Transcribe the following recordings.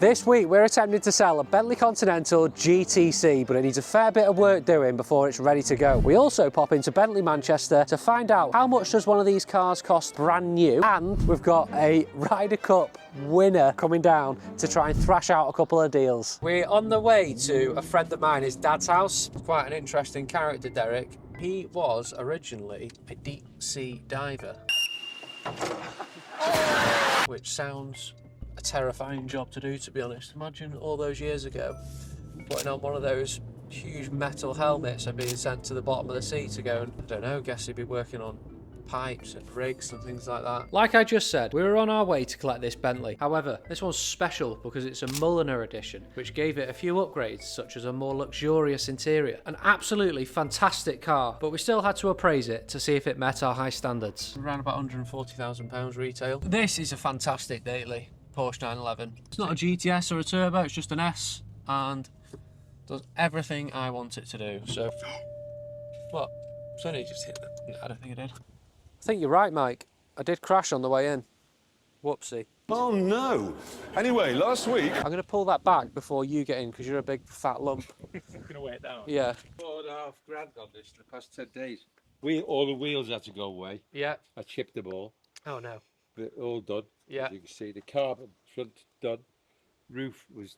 This week we're attempting to sell a Bentley Continental GTC, but it needs a fair bit of work doing before it's ready to go. We also pop into Bentley Manchester to find out how much does one of these cars cost brand new, and we've got a Ryder Cup winner coming down to try and thrash out a couple of deals. We're on the way to a friend of mine, his dad's house. Quite an interesting character, Derek. He was originally a deep sea diver, which sounds a terrifying job to do, to be honest. Imagine all those years ago putting on one of those huge metal helmets and being sent to the bottom of the sea to go and, I don't know, guess he'd be working on pipes and rigs and things like that. Like I just said, we were on our way to collect this Bentley. However, this one's special because it's a Mulliner edition, which gave it a few upgrades, such as a more luxurious interior. An absolutely fantastic car, but we still had to appraise it to see if it met our high standards. Around about £140,000 retail. This is a fantastic daily Porsche 911. It's not a GTS or a turbo, it's just an S, and does everything I want it to do. So, what? It's only just hit that. No, I don't think I did. I think you're right, Mike. I did crash on the way in. Whoopsie. Oh no! Anyway, last week... I'm going to pull that back before you get in because you're a big fat lump. I'm going to weigh it down. Yeah. £4.5 grand on this the past 10 days. All the wheels had to go away. Yeah. I chipped them all. Oh no. But all done. Yeah. As you can see, the carbon front done. Roof was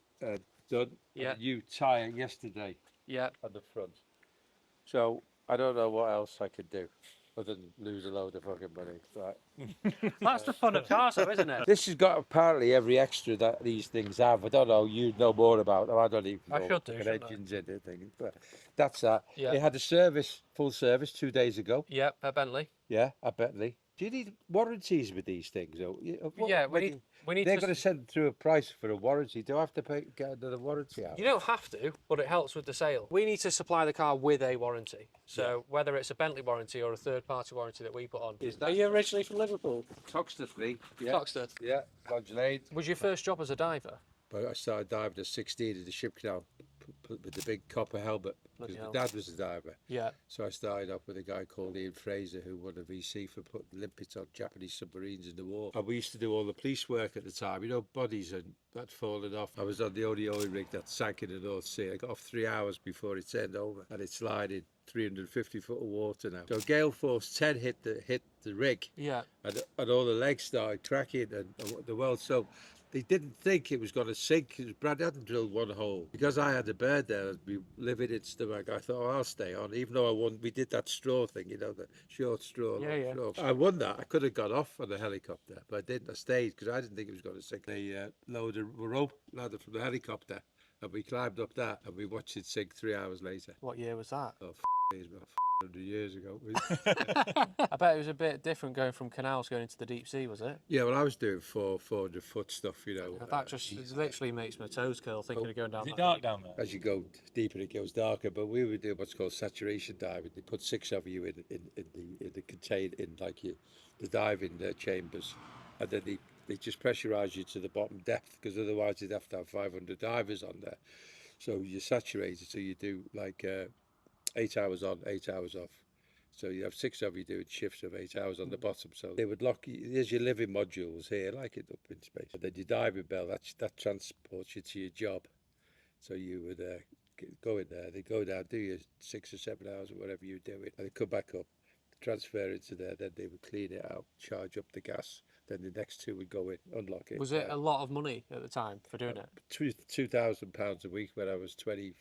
done. Yeah. A new tyre yesterday. Yeah. On the front. So I don't know what else I could do other than lose a load of fucking money. Right. That's the fun of cars, though, isn't it? This has got apparently every extra that these things have. I don't know. You know more about them. I don't even know. I should do. Engines and everything. But that's that. Yeah. It had a service, full service, 2 days ago. Yeah, at Bentley. Yeah, at Bentley. Do you need warranties with these things? Though? Yeah, we need They're to... going to send through a price for a warranty. Do I have to get another warranty out? You don't have to, but it helps with the sale. We need to supply the car with a warranty. So whether it's a Bentley warranty or a third-party warranty that we put on. Is that... Are you originally from Liverpool? Toxteth, yeah. Toxteth? Yeah, Lodge Lane. Was your first job as a diver? But I started diving at 16 in the ship canal with the big copper helmet. Because my dad was a diver. Yeah. So I started off with a guy called Ian Fraser, who won a VC for putting limpets on Japanese submarines in the war. And we used to do all the police work at the time, you know, bodies and that falling off. I was on the only oil rig that sank in the North Sea. I got off 3 hours before it turned over, and it's sliding 350 foot of water now. So gale force 10 hit the rig. Yeah. And all the legs started cracking and the world. So they didn't think it was going to sink. Brad hadn't drilled one hole. Because I had a bird there, I'd be living in stomach. I thought, oh, I'll stay on. Even though I won, we did that straw thing, you know, the short straw. Yeah. Straw. I won that. I could have got off on the helicopter, but I didn't. I stayed because I didn't think it was going to sink. They lowered a rope ladder from the helicopter, and we climbed up that, and we watched it sink 3 hours later. What year was that? Oh, it's about 100 years ago. I bet it was a bit different going from canals going into the deep sea, was it? Yeah, well, I was doing 400 foot stuff, you know. That just literally makes my toes curl thinking of going down. Is it dark down there? As you go deeper, it goes darker. But we were doing what's called saturation diving. They put 6 of you in the contain in like the diving chambers, and then they just pressurise you to the bottom depth, because otherwise you'd have to have 500 divers on there. So you saturate it, so you do like 8 hours on, 8 hours off. So you have 6 of you doing shifts of 8 hours on the bottom. So they would lock you, there's your living modules here, like it up in space. And then your diving bell, that transports you to your job. So you would go in there, they go down, do your 6 or 7 hours or whatever you're doing, and they come back up, transfer into there, then they would clean it out, charge up the gas. Then the next 2 would go in, unlock it. Was it a lot of money at the time for doing it? £2,000 a week when I was 26.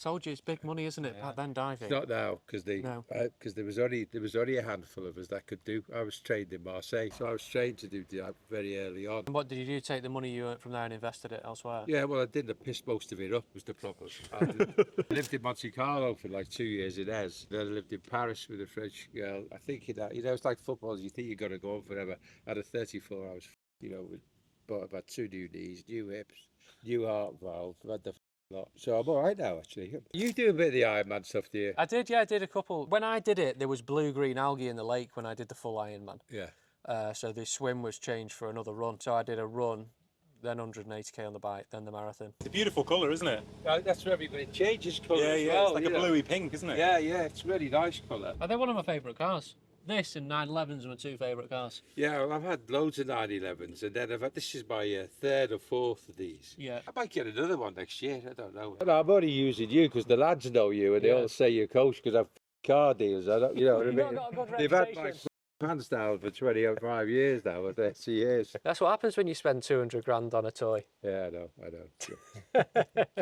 Told you it's big money, isn't it? Back then, diving. It's not now, because there was only a handful of us that could do. I was trained in Marseille, so I was trained to do that very early on. And what did you do? Take the money you earned from there and invested it elsewhere? Yeah, well, I didn't. I pissed most of it up, was the problem. I lived in Monte Carlo for like 2 years in Ez. Then I lived in Paris with a French girl. I think, you know, it's like football. You think you're going to go on forever. I had a 34 hours, you know, bought about 2 new knees, new hips, new heart valve, had the lot. So I'm all right now, actually. You do a bit of the Ironman stuff, do you? I did, yeah, I did a couple. When I did it, there was blue-green algae in the lake when I did the full Ironman. Yeah. So the swim was changed for another run. So I did a run, then 180k on the bike, then the marathon. It's a beautiful colour, isn't it? That's for everybody. It changes colour Yeah, as yeah. well. It's like a bluey pink, isn't it? Yeah, yeah. It's really nice colour. They're one of my favourite cars. This and 911s are my two favourite cars. Yeah, I've had loads of 911s, and then this is my third or fourth of these. Yeah. I might get another one next year. I don't know. No, I'm only using you because the lads know you, and they all say you're coach because I've car deals. I don't, you know what I mean? Got a good They've had reputation. my pants down for 25 years now, or 30 years. That's what happens when you spend 200 grand on a toy. Yeah, I know.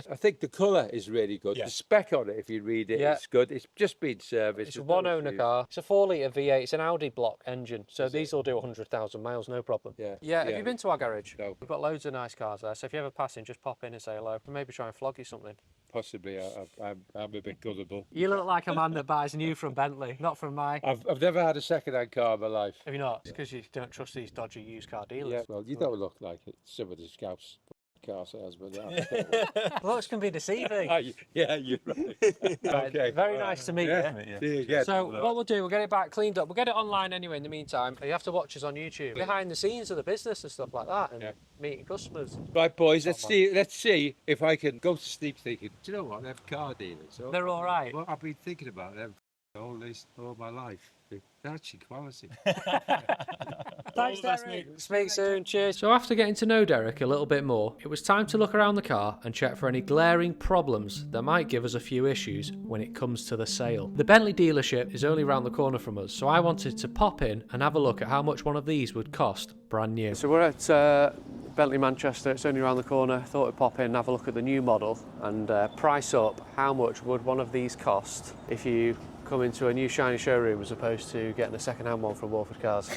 I think the colour is really good. Yeah. The spec on it, if you read it, Yeah. it's good. It's just been serviced. It's a There's no one-owner issues. car. It's a 4-litre V8. It's an Audi block engine, so these will do 100,000 miles, no problem. Yeah. Yeah, have Yeah. you been to our garage? No. We've got loads of nice cars there, so if you ever pass in, just pop in and say hello. And maybe try and flog you something. Possibly, I'm a bit gullible. You look like a man that buys new from Bentley, not from my... I've never had a second-hand car in my life. Have you not? It's because you don't trust these dodgy used car dealers. Yeah, well, you don't look like it. Some of the scouts car salesmen. Looks can be deceiving. Yeah, you're right. Okay. Very nice to meet you. See you again. So what we'll do, we'll get it back cleaned up. We'll get it online anyway in the meantime. You have to watch us on YouTube. Behind the scenes of the business and stuff like that, and meeting customers. Right, boys, let's see if I can go to sleep thinking, do you know what, they're car dealers. They're all right. Well, I've been thinking about them all my life. They're actually quality. Thanks, Derek. Speak soon. Cheers. So after getting to know Derek a little bit more, it was time to look around the car and check for any glaring problems that might give us a few issues when it comes to the sale. The Bentley dealership is only around the corner from us, so I wanted to pop in and have a look at how much one of these would cost brand new. So we're at Bentley Manchester. It's only around the corner. Thought I'd pop in and have a look at the new model and price up how much would one of these cost if you come into a new shiny showroom as opposed to getting a second-hand one from Walford Cars.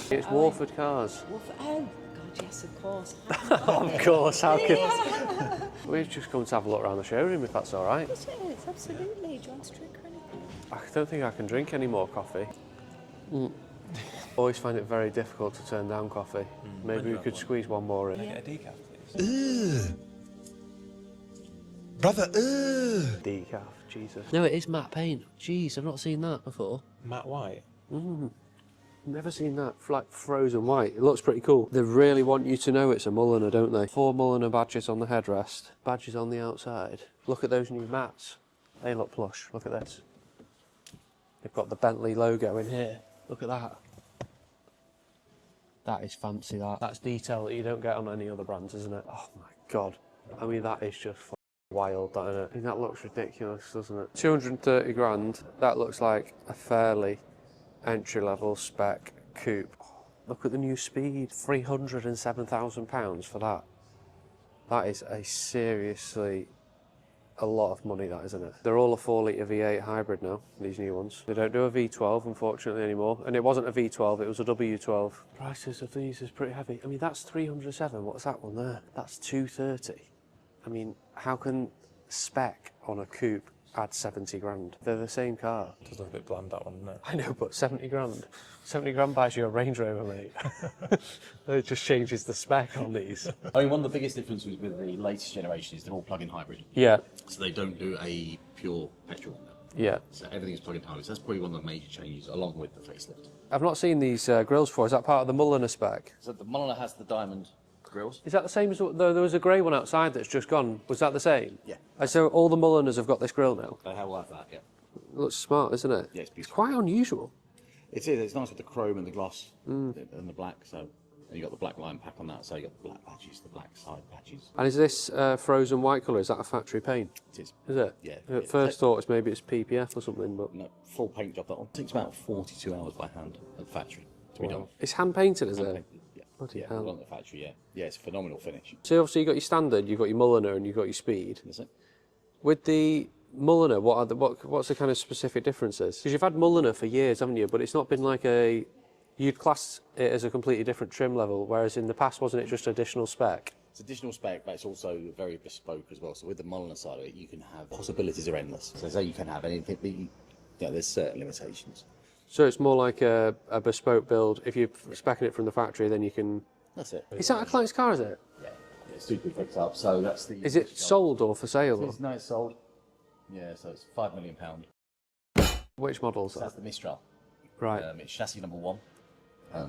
It's Walford Cars. Oh, God, yes, of course. Of course, how can... We've just come to have a look around the showroom, if that's all right. It is, absolutely. Do you want to drink or anything? I don't think I can drink any more coffee. Always find it very difficult to turn down coffee. Maybe we could squeeze one more in. Can I get a decaf, please? Brother, Decaf, Jesus. No, it is matte paint. Jeez, I've not seen that before. Matte white. Never seen that, like frozen white. It looks pretty cool. They really want you to know it's a Mulliner, don't they? 4 Mulliner badges on the headrest, badges on the outside. Look at those new mats. They look plush. Look at this. They've got the Bentley logo in here. Look at that. That is fancy, that. That's detail that you don't get on any other brands, isn't it? Oh my God. I mean, that is just wild, that, isn't it? I mean, that looks ridiculous, doesn't it? 230 grand. That looks like a fairly entry-level spec coupe. Look at the new Speed. £307,000 for that. That is a seriously a lot of money, that, isn't it? They're all a 4-litre V8 hybrid now, these new ones. They don't do a V12, unfortunately, anymore. And it wasn't a V12, it was a W12. Prices of these is pretty heavy. I mean, that's 307. What's that one there? That's 230. I mean, how can spec on a coupe add 70 grand? They're the same car. Does look a bit bland, that one, doesn't it? I know, but 70 grand. 70 grand buys you a Range Rover, mate. It just changes the spec on these. I mean, one of the biggest differences with the latest generation is they're all plug-in hybrid. Yeah, So they don't do a pure petrol now. yeah. So everything's plug-in hybrid. So that's probably one of the major changes, along with the facelift. I've not seen these grills before. Is that part of the Mulliner spec? So the Mulliner has the diamond grills. Is that the same as though there was a grey one outside that's just gone? Was that the same? Yeah. So all the Mulliners have got this grill now. They have like that, yeah. It looks smart, isn't it? Yeah, it's It's beautiful. quite unusual. It is. It's nice with the chrome and the gloss and the black. So and you got the black line pack on that. So you got the black badges, the black side badges. And is this frozen white colour? Is that a factory paint? It is. Is it? Yeah. At first thought it's maybe it's PPF or something, but No, full paint job. That one takes about 42 hours by hand at the factory to be done. it's hand painted, is it? Hand painted, yeah. Bloody Yeah, hell. all on the factory. Yeah. Yeah, it's a phenomenal finish. So obviously you got your standard, you've got your Mulliner, and you've got your Speed. That's it. With the Mulliner, what's the kind of specific differences? Because you've had Mulliner for years, haven't you? But it's not been like you'd class it as a completely different trim level, whereas in the past, wasn't it just additional spec? It's additional spec, but it's also very bespoke as well. So with the Mulliner side of it, you can have possibilities are endless. So say you can have anything, but there's certain limitations. So it's more like a bespoke build. If you're speccing it from the factory, then you can... That's it. Is that a client's car, is it? Yeah, it's super fixed up. So that's the. Is it sold or for sale? Or? No, it's sold. Yeah, so it's £5 million. Which models? So that's the Mistral. Right. It's chassis number 1.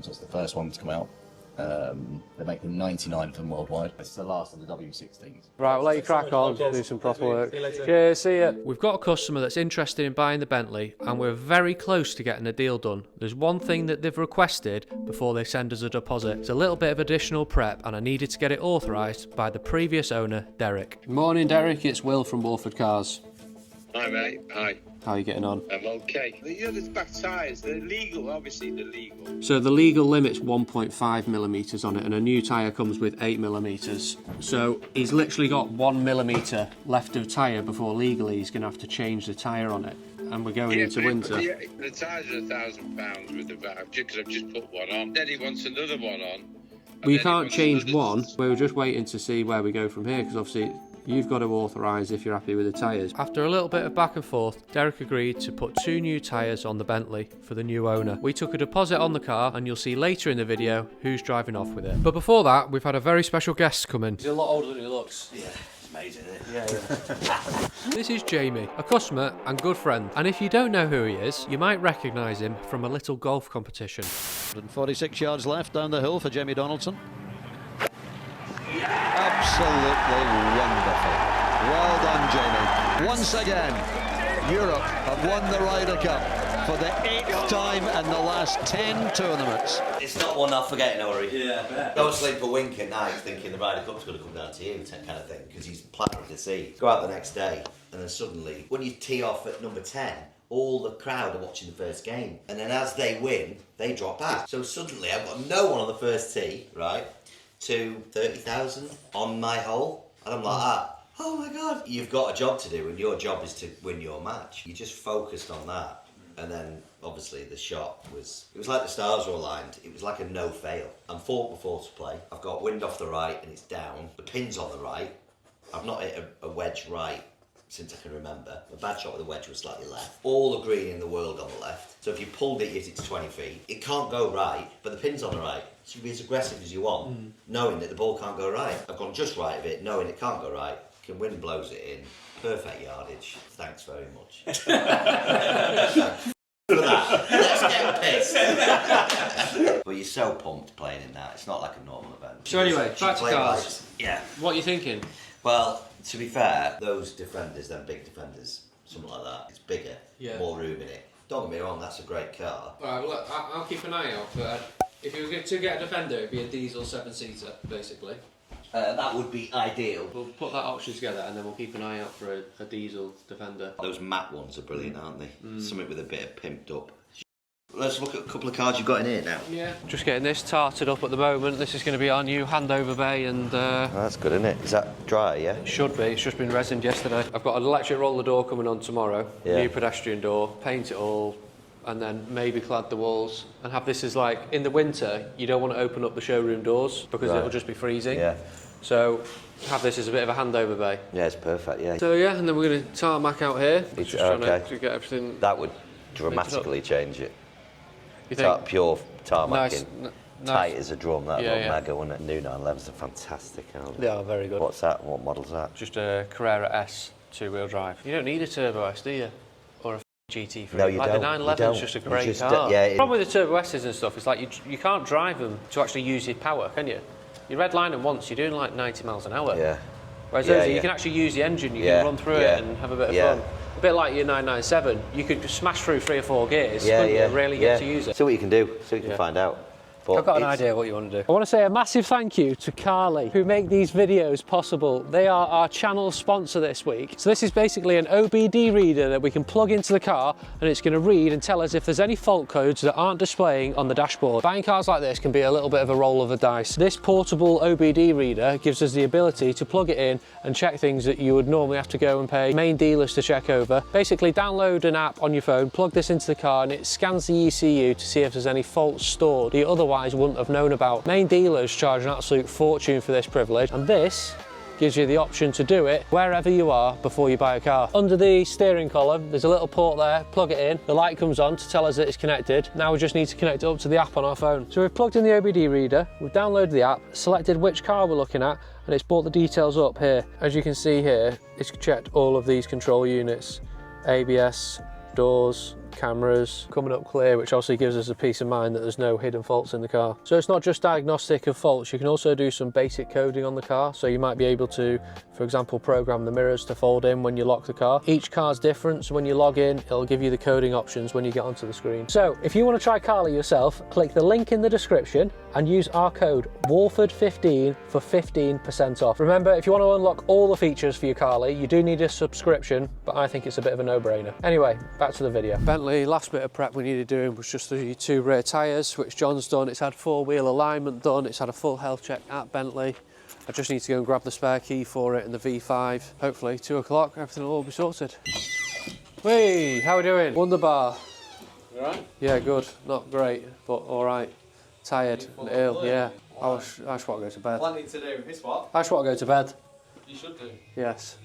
So it's the first one to come out. They're making 99 of them worldwide. It's the last of the W16s. Right, we'll let you crack on, do some proper work. Cheers, see ya. We've got a customer that's interested in buying the Bentley and we're very close to getting a deal done. There's one thing that they've requested before they send us a deposit. It's a little bit of additional prep and I needed to get it authorised by the previous owner, Derek. Morning, Derek, it's Will from Wolford Cars. Hi, mate. Hi. How are you getting on? I'm okay. You know, the back tyres, they're legal, obviously they're legal. So the legal limit's 1.5 millimetres on it and a new tyre comes with 8 millimetres. So he's literally got 1 millimetre left of tyre before legally he's going to have to change the tyre on it. And we're going into winter. The tyres are £1,000 with the voucher because I've just put one on. Then he wants another one on. We can't change one. We were just waiting to see where we go from here because obviously you've got to authorise if you're happy with the tyres. After a little bit of back and forth, Derek agreed to put 2 new tyres on the Bentley for the new owner. We took a deposit on the car and you'll see later in the video who's driving off with it. But before that, we've had a very special guest come in. He's a lot older than he looks. Yeah, it's amazing, isn't it? Yeah. This is Jamie, a customer and good friend. And if you don't know who he is, you might recognise him from a little golf competition. 146 yards left down the hill for Jamie Donaldson. Absolutely wonderful. Well done, Jamie. Once again, Europe have won the Ryder Cup for the 8th time in the last 10 tournaments. It's not one I'll forget in a hurry. Yeah. Don't sleep a wink at night thinking the Ryder Cup's going to come down to you, kind of thing, because he's planting to see. Go out the next day, and then suddenly, when you tee off at number 10, all the crowd are watching the first game. And then as they win, they drop back. So suddenly, I've got no one on the first tee, right, to 30,000 on my hole. And I'm like, oh my God. You've got a job to do, and your job is to win your match. You just focused on that. And then, obviously, the shot was... It was like the stars were aligned. It was like a no-fail. I'm 4 to play. I've got wind off the right, and it's down. The pin's on the right. I've not hit a wedge right since I can remember. A bad shot with a wedge was slightly left. All the green in the world on the left. So if you pulled it, you hit it to 20 feet. It can't go right, but the pin's on the right. So you can be as aggressive as you want, knowing that the ball can't go right. I've gone just right of it, knowing it can't go right. Can wind blows it in. Perfect yardage. Thanks very much. For that. Let's get pissed. But you're so pumped playing in that. It's not like a normal event. So anyway, back to cars. Yeah. What are you thinking? Well, to be fair, those defenders, them big defenders, something like that, it's bigger, more room in it. Don't get me wrong, that's a great car. Alright, well look, I'll keep an eye out for... If you were to get a Defender, it'd be a diesel 7-seater, basically. That would be ideal. We'll put that option together and then we'll keep an eye out for a diesel Defender. Those matte ones are brilliant, aren't they? Something with a bit of pimped up. Let's look at a couple of cars you've got in here now. Yeah. Just getting this tarted up at the moment. This is going to be our new handover bay and... that's good, isn't it? Is that dry, yeah? It should be. It's just been resined yesterday. I've got an electric roller door coming on tomorrow. Yeah. New pedestrian door. Paint it all. And then maybe clad the walls and have this as like, in the winter, you don't want to open up the showroom doors because it'll just be freezing. Yeah. So have this as a bit of a handover bay. Yeah, it's perfect, yeah. So yeah, and then we're going to tarmac out here. It's, just trying to get everything... That would dramatically change it. You think? Pure tarmacking. Nice. Tight as a drum, that Yeah, little yeah. mega, wouldn't it? New 911s are fantastic, aren't they? They are very good. What's that? What model's that? Just a Carrera S 2-wheel drive. You don't need a Turbo S, do you? Or a GT3. No, you like don't. The 911 is just a great just, car. yeah, The problem with the Turbo S's and stuff is like you can't drive them to actually use your power, can you? You redline them once, you're doing like 90 miles an hour. Yeah. Whereas those, you can actually use the engine, you can run through it and have a bit of fun. A bit like your 997, you could just smash through 3 or 4 gears, couldn't you? Really get to use it. See what you can do, see what you can find out. But I've got an idea what you want to do. I want to say a massive thank you to Carly, who make these videos possible. They are our channel sponsor this week. So this is basically an OBD reader that we can plug into the car and it's going to read and tell us if there's any fault codes that aren't displaying on the dashboard. Buying cars like this can be a little bit of a roll of the dice. This portable OBD reader gives us the ability to plug it in and check things that you would normally have to go and pay main dealers to check over. Basically download an app on your phone, plug this into the car and it scans the ECU to see if there's any faults stored that you otherwise wouldn't have known about. Main dealers charge an absolute fortune for this privilege and this gives you the option to do it wherever you are before you buy a car. Under the steering column there's a little port there, plug it in, the light comes on to tell us that it's connected. Now we just need to connect it up to the app on our phone. So we've plugged in the OBD reader, we've downloaded the app, selected which car we're looking at and it's brought the details up here. As you can see here, it's checked all of these control units, ABS, doors, cameras coming up clear, which obviously gives us a peace of mind that there's no hidden faults in the car. So it's not just diagnostic of faults, you can also do some basic coding on the car. So you might be able to, for example, program the mirrors to fold in when you lock the car. Each car's different, so when you log in, it'll give you the coding options when you get onto the screen. So if you want to try Carly yourself, click the link in the description and use our code Warford15 for 15% off. Remember, if you want to unlock all the features for your Carly, you do need a subscription, but I think it's a bit of a no-brainer. Anyway, back to the video. Bentley, last bit of prep we needed doing was just the 2 rear tyres, which John's done. It's had 4-wheel alignment done. It's had a full health check at Bentley. I just need to go and grab the spare key for it in the V5. Hopefully 2 o'clock, everything will all be sorted. Hey, how are we doing? Wunderbar. You alright? Yeah, good. Not great, but alright. Tired and ill, yeah. I just want to go to bed. Plenty to do. It's what? I just want to go to bed. You should do. Yes.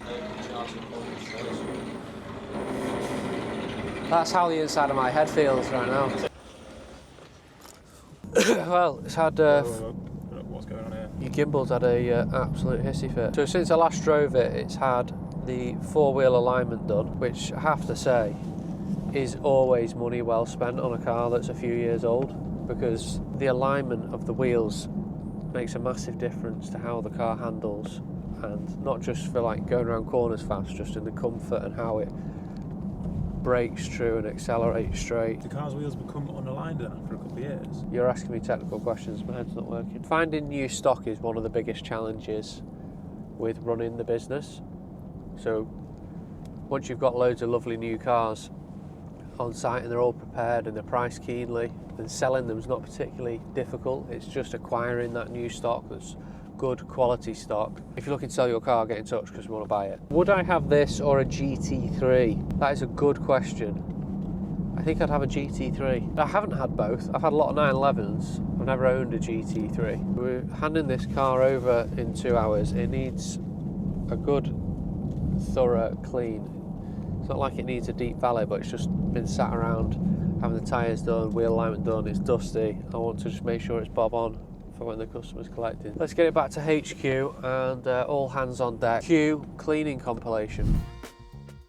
That's how the inside of my head feels right now. Well, it's had... What's going on here? Your gimbal's had a absolute hissy fit. So since I last drove it, it's had the 4-wheel alignment done, which I have to say is always money well spent on a car that's a few years old, because the alignment of the wheels makes a massive difference to how the car handles, and not just for like going around corners fast, just in the comfort and how it brakes true and accelerates straight. The car's wheels become unaligned then after a couple of years? You're asking me technical questions, my head's not working. Finding new stock is one of the biggest challenges with running the business. So once you've got loads of lovely new cars on site and they're all prepared and they're priced keenly, then selling them is not particularly difficult. It's just acquiring that new stock that's good quality stock. If you're looking to sell your car, get in touch because we want to buy it. Would I have this or a GT3? That is a good question. I think I'd have a GT3. I haven't had both. I've had a lot of 911s. I've never owned a GT3. We're handing this car over in 2 hours. It needs a good, thorough clean. It's not like it needs a deep valet, but it's just been sat around having the tyres done, wheel alignment done, it's dusty. I want to just make sure it's bob on for when the customer's collecting. Let's get it back to HQ and all hands on deck. Q cleaning compilation.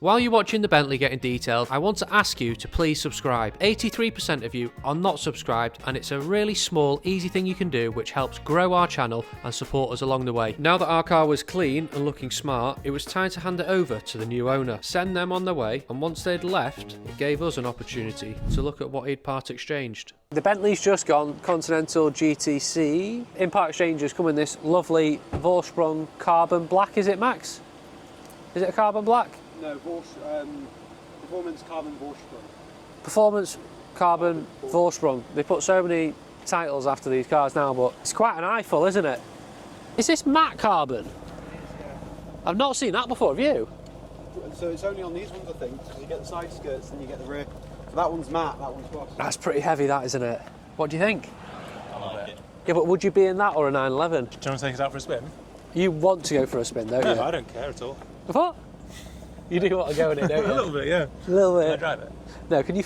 While you're watching the Bentley getting detailed, I want to ask you to please subscribe. 83% of you are not subscribed, and it's a really small, easy thing you can do which helps grow our channel and support us along the way. Now that our car was clean and looking smart, it was time to hand it over to the new owner, send them on their way, and once they'd left, it gave us an opportunity to look at what he'd part exchanged. The Bentley's just gone, Continental GTC. In part exchange has come in this lovely Vorsprung carbon black, is it, Max? Is it a carbon black? No, Performance Carbon Vorsprung. Performance Carbon Vorsprung. They put so many titles after these cars now, but it's quite an eyeful, isn't it? Is this matte carbon? I've not seen that before, have you? So it's only on these ones, I think. So you get the side skirts, then you get the rear. So that one's matte, that one's gloss. That's pretty heavy, that, isn't it? What do you think? I love it. Yeah, but would you be in that or a 911? Do you want to take us out for a spin? You want to go for a spin, don't you? No, I don't care at all. What? You do want to go in it, don't you? A little bit, yeah. A little bit. Can I drive it? No, can you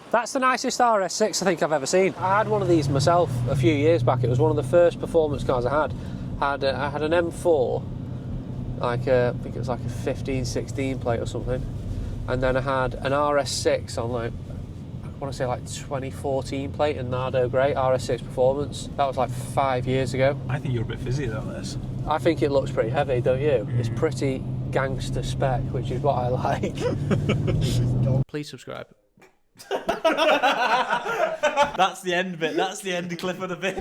That's the nicest RS6 I think I've ever seen. I had one of these myself a few years back. It was one of the first performance cars I had. I had an M4, like I think it was like a 15, 16 plate or something. And then I had an RS6 on like, I want to say like 2014 plate in Nardo Grey, RS6 Performance. That was like 5 years ago. I think you're a bit fizzy about this. I think it looks pretty heavy, don't you? It's pretty gangster spec, which is what I like. Please subscribe. That's the end bit. That's the end clip of the bit.